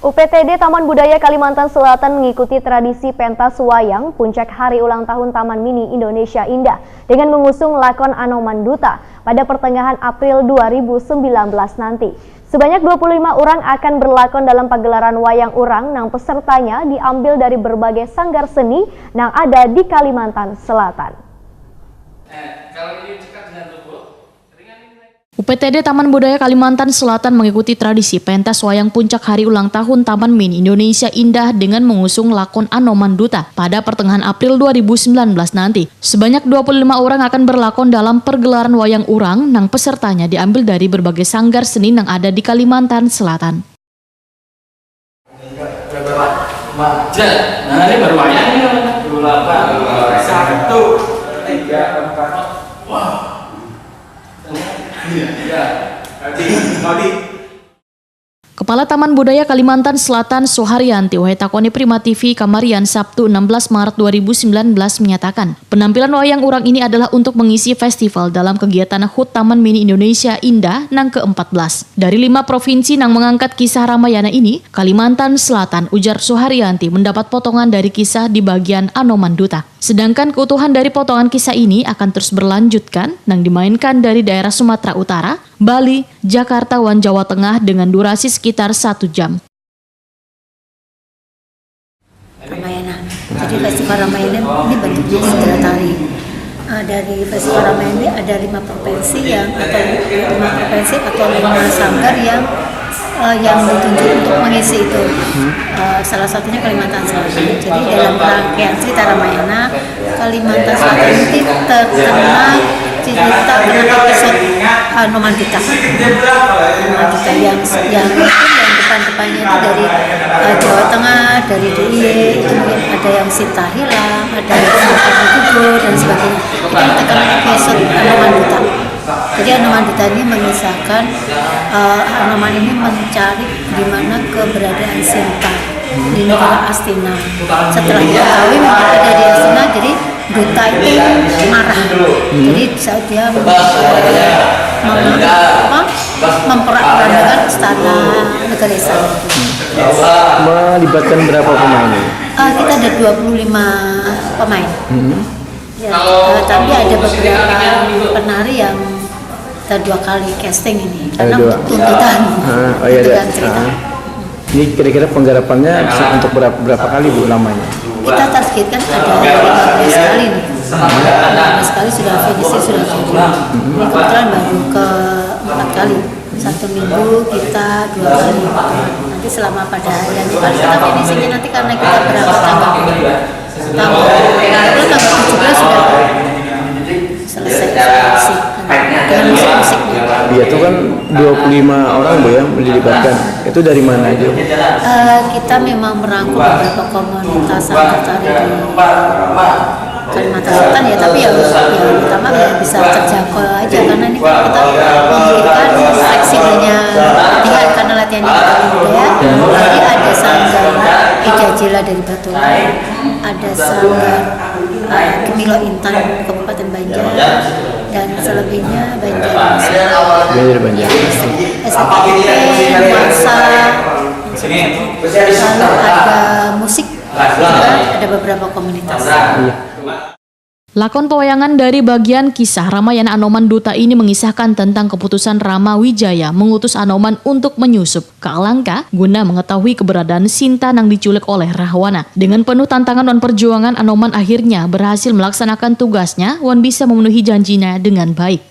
UPTD Taman Budaya Kalimantan Selatan mengikuti tradisi pentas wayang puncak hari ulang tahun Taman Mini Indonesia Indah dengan mengusung lakon Anoman Duta pada pertengahan April 2019 nanti. Sebanyak 25 orang akan berlakon dalam pagelaran wayang urang yang pesertanya diambil dari berbagai sanggar seni yang ada di Kalimantan Selatan. UPTD Taman Budaya Kalimantan Selatan mengikuti tradisi pentas wayang puncak hari ulang tahun Taman Mini Indonesia Indah dengan mengusung lakon Anoman Duta pada pertengahan April 2019 nanti. Sebanyak 25 orang akan berlakon dalam pergelaran wayang urang yang pesertanya diambil dari berbagai sanggar seni yang ada di Kalimantan Selatan. Nah, ini baru wayang ini 28, 1, 3, 4. Wah. Kepala Taman Budaya Kalimantan Selatan Soharyanti Wahetakone Prima TV Kamarian Sabtu 16 Maret 2019 menyatakan penampilan wayang urang ini adalah untuk mengisi festival dalam kegiatan HUT Taman Mini Indonesia Indah nang ke-14. Dari 5 provinsi yang mengangkat kisah Ramayana ini, Kalimantan Selatan, ujar Soharyanti, mendapat potongan dari kisah di bagian Anoman Duta. Sedangkan keutuhan dari potongan kisah ini akan terus berlanjutkan yang dimainkan dari daerah Sumatera Utara, Bali, Jakarta, dan Jawa Tengah dengan durasi sekitar 1 jam. Ramayana. Jadi Festival Ramayana ini bentuknya setelah tari. Dari Festival Ramayana ini ada 5 provinsi atau 5 sanggar yang ditunjuk untuk mengisi itu. Salah satunya Kalimantan Selatan. Jadi dalam rangkaian cerita Ramayana, Kalimantan Selatan ini terkenal cerita episode Anoman Duta. Anoman Duta yang depan-depannya itu dari Jawa Tengah, dari DIY, itu mungkin ada yang Sinta hilang, ada yang gugur dan sebagainya. Kita tekan episode Anoman Duta. Jadi Anoman Duta ini mengisahkan Anoman ini mencari di mana keberadaan Sinta di negara Astina. Setelah diketahui memang ada di Astina, jadi Duta itu marah. Jadi saat dia memperak-perandakan istana negara Istana itu. Melibatkan berapa pemain ini? Kita ada 25 pemain. Ya, tapi ada beberapa penari yang kita 2 kali casting ini karena tuntutan cerita. Ini kira-kira penggarapannya untuk berapa kali Bu lamanya? Kita targetkan ada 15 kali nih. 15 kali sudah finishing, sudah jadi. Ini kebetulan baru ke 4 kali. 1 minggu kita 2 kali. Nanti selama pada hari yang kita finishingnya nanti karena kita berangkat tanggal 17 sudah selesai dengan musik-musiknya. Iya, itu kan 25 orang Bu ya dilibatkan. Itu dari mana aja? Kita memang merangkul beberapa komunitas sanggar tari di Kalimantan Selatan ya, tapi yang utama ya bisa terjangkau aja karena ini kan kita memberikan fleksibelnya latihan karena latihannya di Taman Budaya. Jadi ada sanggar Ijajila dari Baturan, ada sanggar Kemilo Intan Kabupaten Banjar, dan selebihnya Banjar. SKP, Nuansa, lalu ada musik, ada beberapa komunitas. Lakon pewayangan dari bagian kisah Ramayana Anoman Duta ini mengisahkan tentang keputusan Rama Wijaya mengutus Anoman untuk menyusup ke Alangka guna mengetahui keberadaan Sinta yang diculik oleh Rahwana. Dengan penuh tantangan dan perjuangan, Anoman akhirnya berhasil melaksanakan tugasnya dan bisa memenuhi janjinya dengan baik.